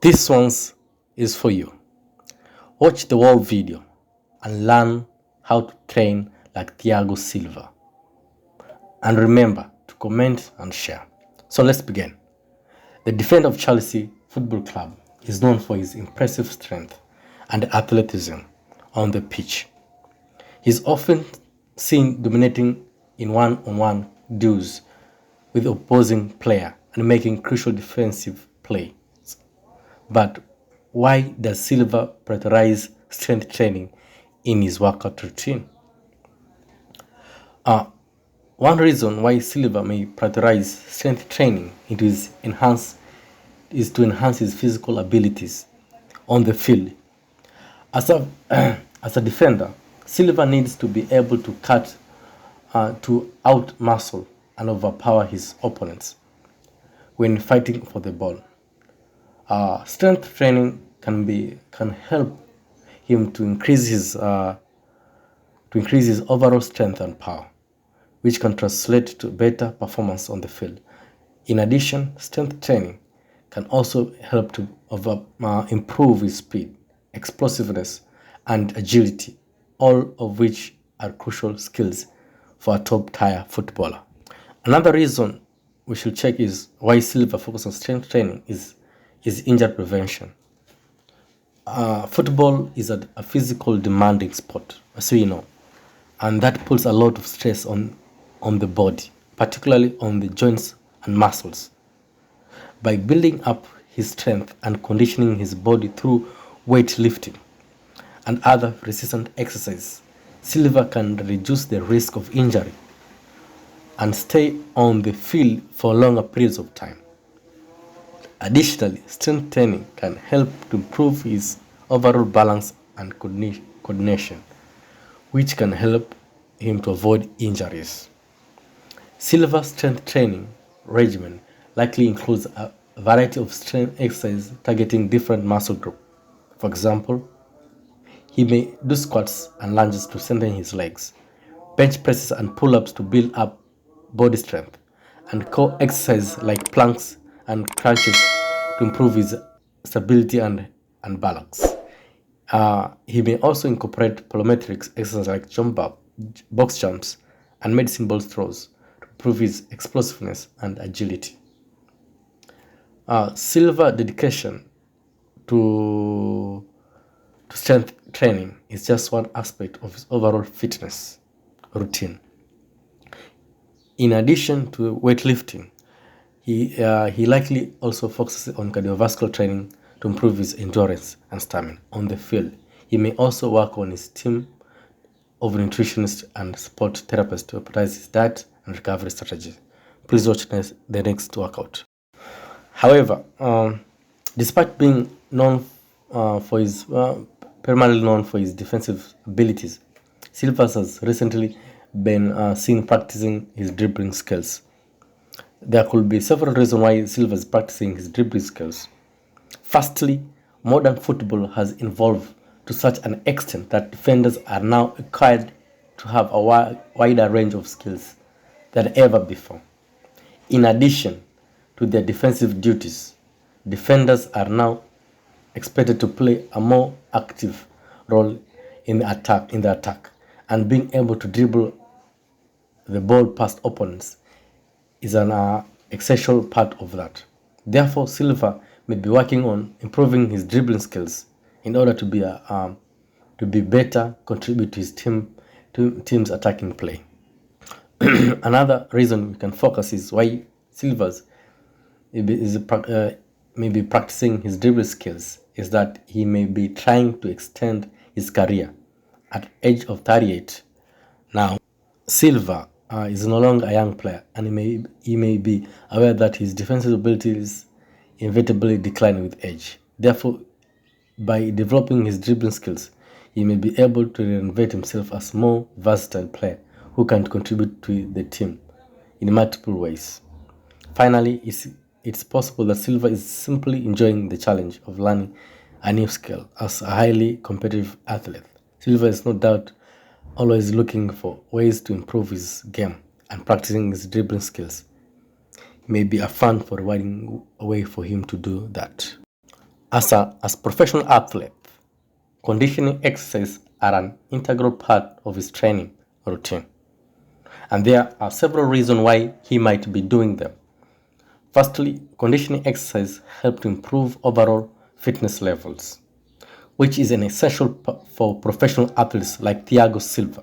This one's is for you. Watch the whole video and learn how to train like Thiago Silva. And remember to comment and share. So let's begin. The defender of Chelsea Football Club is known for his impressive strength and athleticism on the pitch. He is often seen dominating in one-on-one duels with opposing player and making crucial defensive plays. But why does Silva prioritize strength training in his workout routine? One reason why Silva may prioritize strength training is to enhance his physical abilities on the field. As a defender, Silva needs to be able to to out-muscle and overpower his opponents when fighting for the ball. Strength training can help him to increase his overall strength and power, which can translate to better performance on the field. In addition, strength training can also help to improve his speed, explosiveness, and agility, all of which are crucial skills for a top-tier footballer. Another reason we should check is why Silva focuses on strength training is injury prevention. Football is a physical demanding sport, as we know, and that puts a lot of stress on the body, particularly on the joints and muscles. By building up his strength and conditioning his body through weightlifting and other resistant exercises, Silva can reduce the risk of injury and stay on the field for longer periods of time. Additionally, strength training can help to improve his overall balance and coordination, which can help him to avoid injuries. Silva's strength training regimen likely includes a variety of strength exercises targeting different muscle groups. For example, he may do squats and lunges to strengthen his legs, bench presses and pull-ups to build up body strength, and core exercises like planks and crunches to improve his stability and balance. He may also incorporate plyometrics exercises like box jumps, and medicine ball throws to improve his explosiveness and agility. Silva's dedication to strength training is just one aspect of his overall fitness routine. In addition to weightlifting, he likely also focuses on cardiovascular training to improve his endurance and stamina on the field. He may also work on his team of nutritionists and sport therapists to optimize his diet and recovery strategies. Please watch the next workout. However, despite being primarily known for his defensive abilities, Silva has recently been seen practicing his dribbling skills. There could be several reasons why Silva is practicing his dribbling skills. Firstly, modern football has evolved to such an extent that defenders are now required to have a wider range of skills than ever before. In addition to their defensive duties, defenders are now expected to play a more active role in the attack, and being able to dribble the ball past opponents is an essential part of that. Therefore, Silva may be working on improving his dribbling skills in order to be better contribute to his team's attacking play. Another reason we can focus is why Silva may be practicing his dribbling skills is that he may be trying to extend his career. At age of 38 now, Silva is no longer a young player, and he may be aware that his defensive abilities inevitably decline with age. Therefore, by developing his dribbling skills, he may be able to reinvent himself as a more versatile player who can contribute to the team in multiple ways. Finally, it's possible that Silva is simply enjoying the challenge of learning a new skill. As a highly competitive athlete, Silva is no doubt always looking for ways to improve his game, and practicing his dribbling skills may be a fun for rewarding way for him to do that. As professional athlete, conditioning exercise are an integral part of his training routine. And there are several reasons why he might be doing them. Firstly, conditioning exercise help to improve overall fitness levels, which is an essential for professional athletes like Thiago Silva.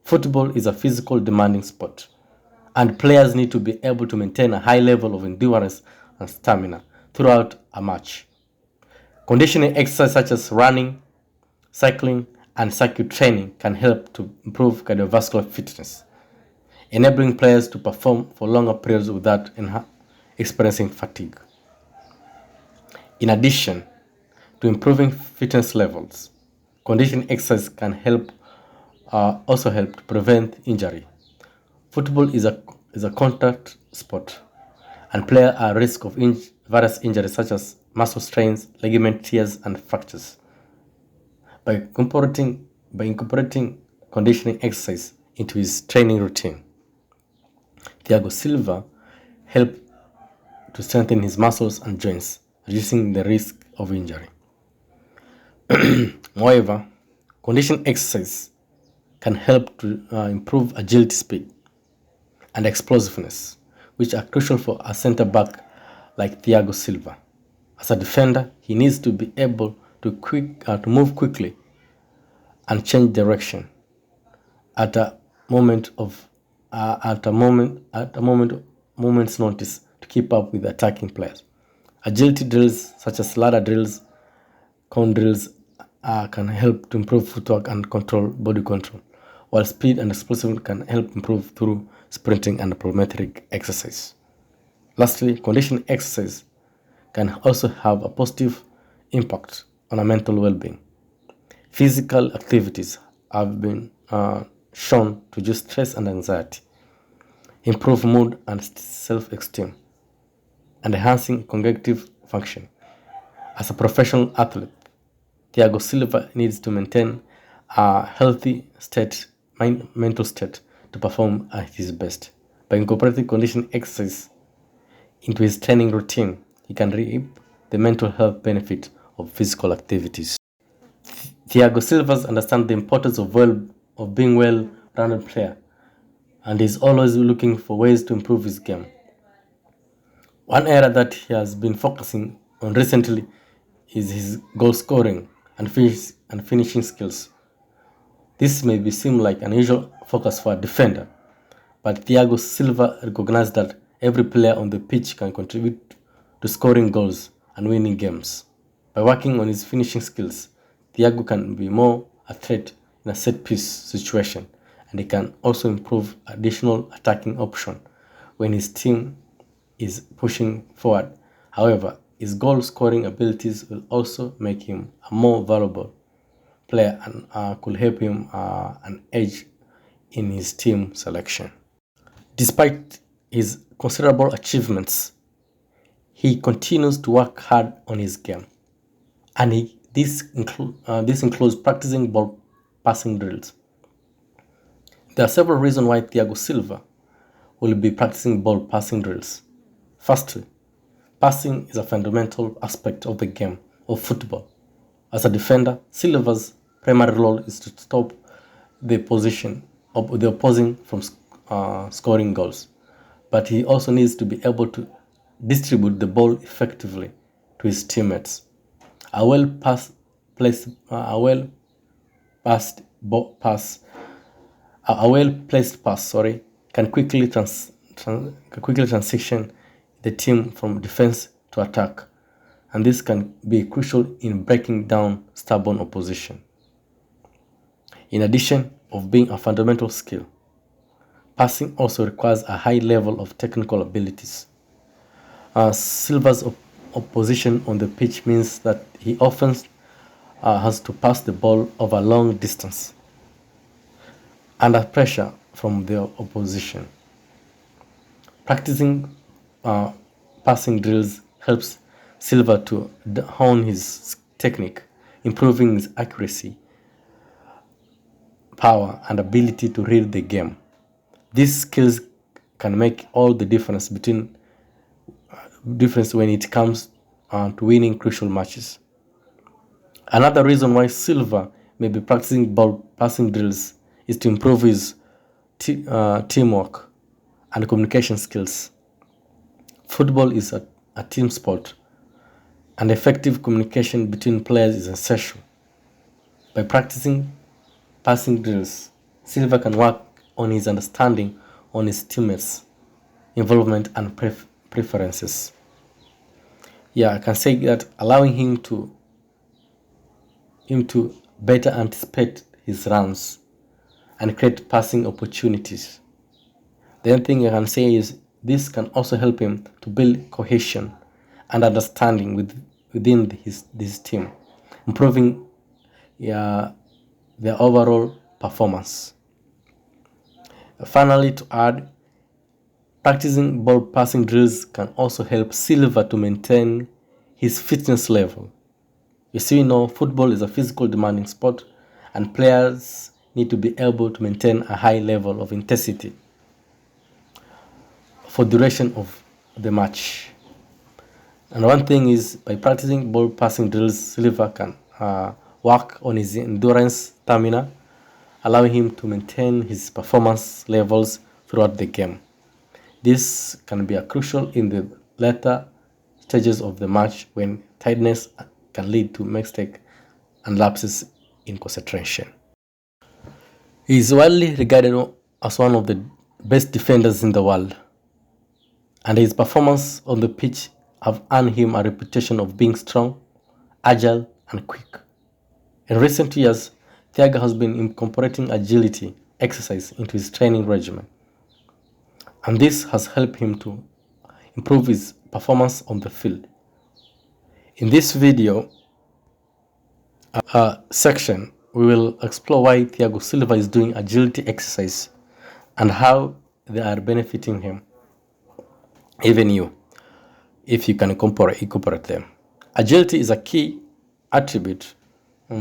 Football is a physical demanding sport, and players need to be able to maintain a high level of endurance and stamina throughout a match. Conditioning exercise such as running, cycling, and circuit training can help to improve cardiovascular fitness, enabling players to perform for longer periods without experiencing fatigue. In addition to improving fitness levels, conditioning exercise can also help to prevent injury. Football is a contact sport, and players are at risk of various injuries such as muscle strains, ligament tears, and fractures. By incorporating conditioning exercise into his training routine, Thiago Silva helped to strengthen his muscles and joints, reducing the risk of injury. Moreover, conditioning exercise can help to improve agility, speed, and explosiveness, which are crucial for a center back like Thiago Silva. As a defender, he needs to be able to move quickly and change direction at a moment's notice to keep up with attacking players. Agility drills such as ladder drills, cone drills can help to improve footwork and body control, while speed and explosiveness can help improve through sprinting and plyometric exercise. Lastly, conditioning exercise can also have a positive impact on our mental well-being. Physical activities have been shown to reduce stress and anxiety, improve mood and self-esteem, and enhancing cognitive function. As a professional athlete, Thiago Silva needs to maintain a healthy mental state to perform at his best. By incorporating conditioning exercise into his training routine, he can reap the mental health benefit of physical activities. Thiago Silva understands the importance of being well-rounded player, and is always looking for ways to improve his game. One area that he has been focusing on recently is his goal scoring and finishing skills. This may seem like an unusual focus for a defender, but Thiago Silva recognized that every player on the pitch can contribute to scoring goals and winning games. By working on his finishing skills, Thiago can be more a threat in a set-piece situation, and he can also improve additional attacking option when his team is pushing forward. However, his goal-scoring abilities will also make him a more valuable player and could help him an edge in his team selection. Despite his considerable achievements, he continues to work hard on his game, and this includes practicing ball passing drills. There are several reasons why Thiago Silva will be practicing ball passing drills. Firstly, passing is a fundamental aspect of the game of football. As a defender, Silva's primary role is to stop the opposing from scoring goals, but he also needs to be able to distribute the ball effectively to his teammates. A well-placed pass can quickly transition the team from defense to attack, and this can be crucial in breaking down stubborn opposition. In addition of being a fundamental skill, passing also requires a high level of technical abilities. Silva's opposition on the pitch means that he often has to pass the ball over a long distance under pressure from the opposition. Practicing passing drills helps Silva to hone his technique, improving his accuracy, power, and ability to read the game. These skills can make all the difference when it comes to winning crucial matches. Another reason why Silva may be practicing ball passing drills is to improve his teamwork and communication skills. Football is a team sport, and effective communication between players is essential. By practicing passing drills, Silva can work on his understanding on his teammates' involvement and preferences. Yeah, I can say that allowing him to better anticipate his runs and create passing opportunities. The other thing I can say is this can also help him to build cohesion and understanding within this team, improving their overall performance. Finally, to add, practicing ball passing drills can also help Silva to maintain his fitness level. You see, football is a physical demanding sport, and players need to be able to maintain a high level of intensity for duration of the match. And one thing is, by practicing ball passing drills, Silva can work on his endurance stamina, allowing him to maintain his performance levels throughout the game. This can be crucial in the later stages of the match when tiredness can lead to mistakes and lapses in concentration. He is widely regarded as one of the best defenders in the world, and his performance on the pitch have earned him a reputation of being strong, agile, and quick. In recent years, Thiago has been incorporating agility exercise into his training regimen, and this has helped him to improve his performance on the field. In this video section, we will explore why Thiago Silva is doing agility exercise and how they are benefiting him, even you, if you can incorporate them. Agility is a key attribute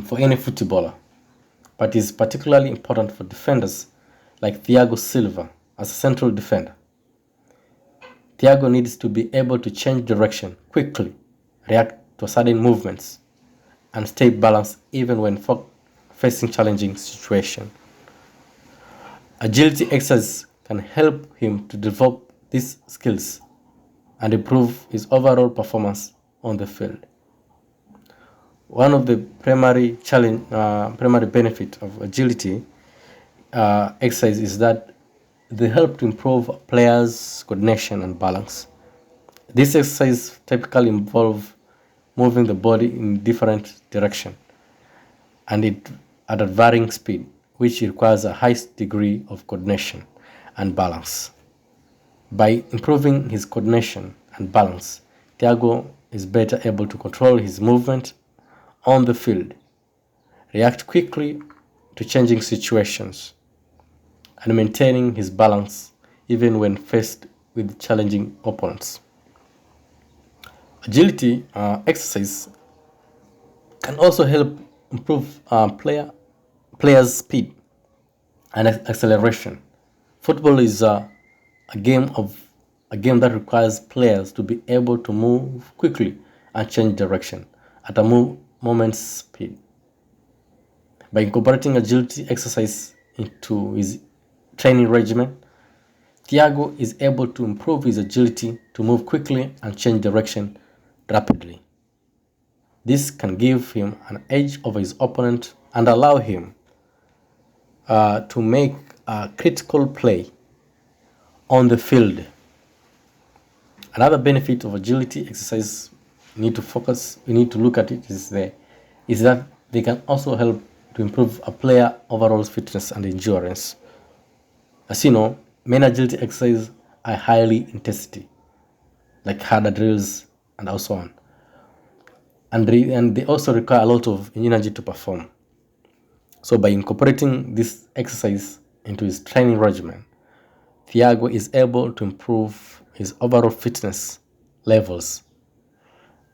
for any footballer, but is particularly important for defenders like Thiago Silva as a central defender. Thiago needs to be able to change direction quickly, react to sudden movements, and stay balanced even when facing challenging situations. Agility exercise can help him to develop these skills and improve his overall performance on the field. One of the primary benefit of agility exercise is that they help to improve players' coordination and balance. This exercise typically involves moving the body in different directions and at a varying speed, which requires a high degree of coordination and balance. By improving his coordination and balance, Thiago is better able to control his movement on the field, react quickly to changing situations, and maintaining his balance even when faced with challenging opponents. Agility exercise can also help improve players' speed and acceleration. Football is a game that requires players to be able to move quickly and change direction at a moment's speed. By incorporating agility exercise into his training regimen, Thiago is able to improve his agility to move quickly and change direction rapidly. This can give him an edge over his opponent and allow him to make a critical play on the field. Another benefit of agility exercise we need to look at it is that they can also help to improve a player overall fitness and endurance. As you know, many agility exercises are highly intensity, like harder drills and so on. And they also require a lot of energy to perform. So by incorporating this exercise into his training regimen, Thiago is able to improve his overall fitness levels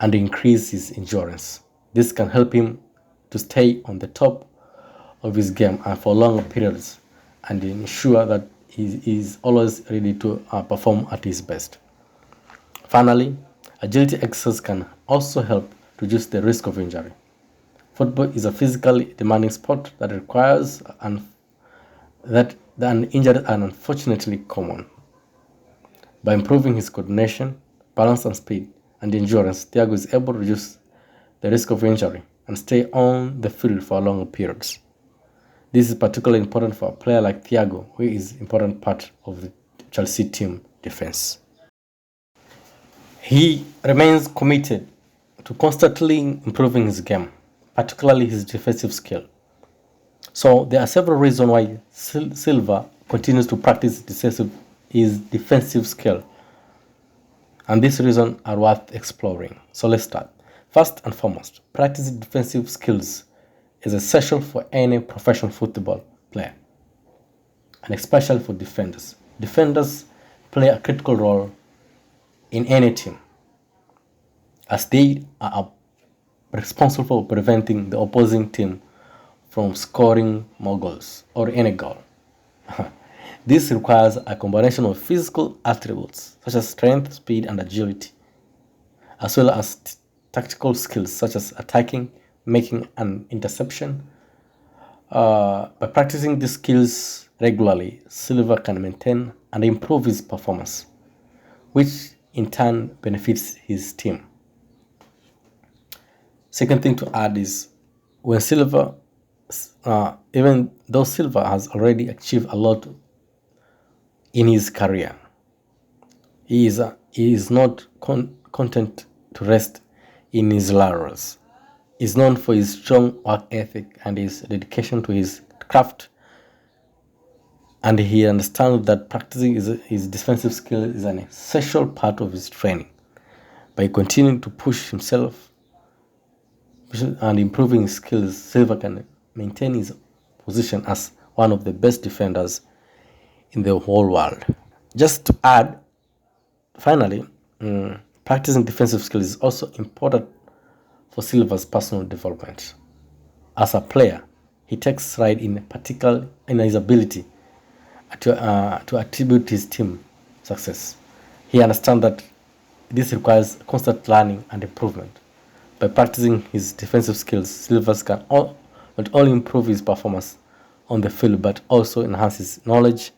and increase his endurance. This can help him to stay on the top of his game for longer periods and ensure that he is always ready to perform at his best. Finally, Agility exercise can also help reduce the risk of injury. Football is a physically demanding sport that requires that injuries are unfortunately common. By improving his coordination, balance and speed, and endurance, Thiago is able to reduce the risk of injury and stay on the field for longer periods. This is particularly important for a player like Thiago, who is an important part of the Chelsea team defense. He remains committed to constantly improving his game, particularly his defensive skill. So there are several reasons why Silva continues to practice his defensive skill, and these reasons are worth exploring. So let's start. First and foremost, practicing defensive skills is essential for any professional football player, and especially for defenders. Defenders play a critical role in any team, as they are responsible for preventing the opposing team from scoring more goals or any goal. This requires a combination of physical attributes such as strength, speed, and agility, as well as tactical skills such as attacking, making an interception. By practicing these skills regularly, Silva can maintain and improve his performance, which in turn benefits his team. Second thing to add is when even though Silva has already achieved a lot in his career, he is not content to rest in his laurels. He's known for his strong work ethic and his dedication to his craft, and he understands that practicing his defensive skill is an essential part of his training. By continuing to push himself and improving his skills, Silva can maintain his position as one of the best defenders in the whole world. Just to add, finally, practicing defensive skills is also important for Silva's personal development. As a player, he takes pride in his ability to attribute his team success. He understands that this requires constant learning and improvement. By practicing his defensive skills, Silva can not only improve his performance on the field but also enhance his knowledge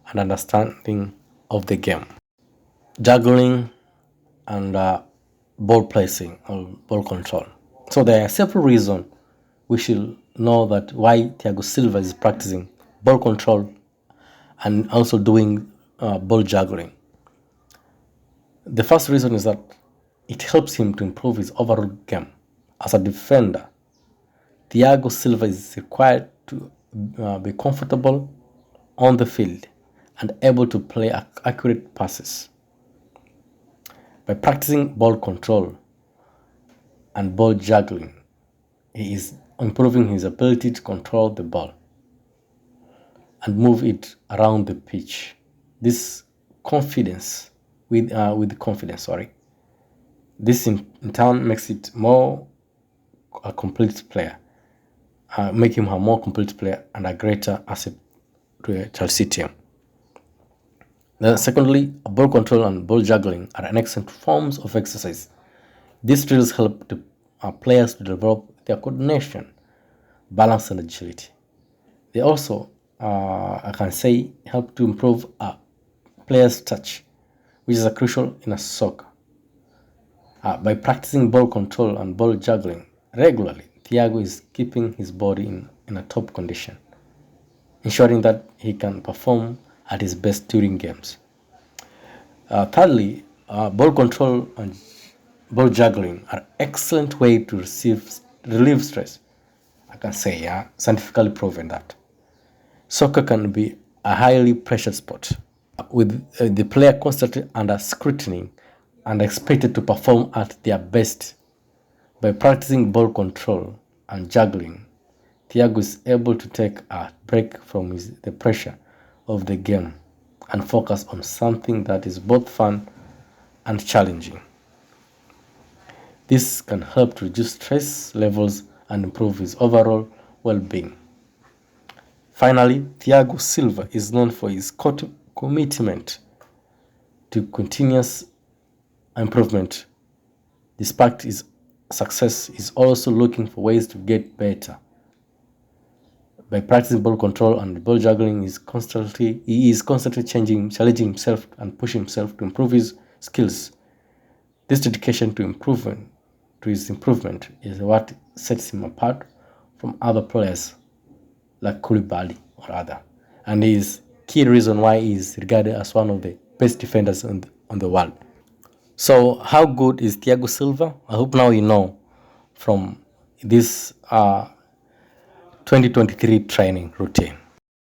and understanding of the game. Juggling and ball placing or ball control. So there are several reasons we should know that why Thiago Silva is practicing ball control and also doing ball juggling. The first reason is that it helps him to improve his overall game. As a defender, Thiago Silva is required to be comfortable on the field and able to play accurate passes. By practicing ball control and ball juggling, he is improving his ability to control the ball and move it around the pitch. This confidence, with confidence, This in turn makes it more a complete player, make him a more complete player and a greater asset to a Chelsea team. Then secondly, ball control and ball juggling are an excellent forms of exercise. These drills help players to develop their coordination, balance, and agility. They also, I can say, help to improve a player's touch, which is crucial in a soccer. By practicing ball control and ball juggling regularly, Thiago is keeping his body in a top condition, ensuring that he can perform at his best during games. Thirdly, ball control and ball juggling are excellent way to relieve stress. I can say, scientifically proven that. Soccer can be a highly pressured sport, with the player constantly under scrutiny and expected to perform at their best. By practicing ball control and juggling, Thiago is able to take a break from the pressure of the game and focus on something that is both fun and challenging. This can help to reduce stress levels and improve his overall well-being. Finally, Thiago Silva is known for his commitment to continuous improvement Despite his success, he's also looking for ways to get better. By practicing ball control and ball juggling, he is constantly challenging himself and pushing himself to improve his skills. This dedication to his improvement is what sets him apart from other players like Koulibaly or other, and is key reason why he is regarded as one of the best defenders on the world. So, how good is Thiago Silva? I hope now you know from this 2023 training routine.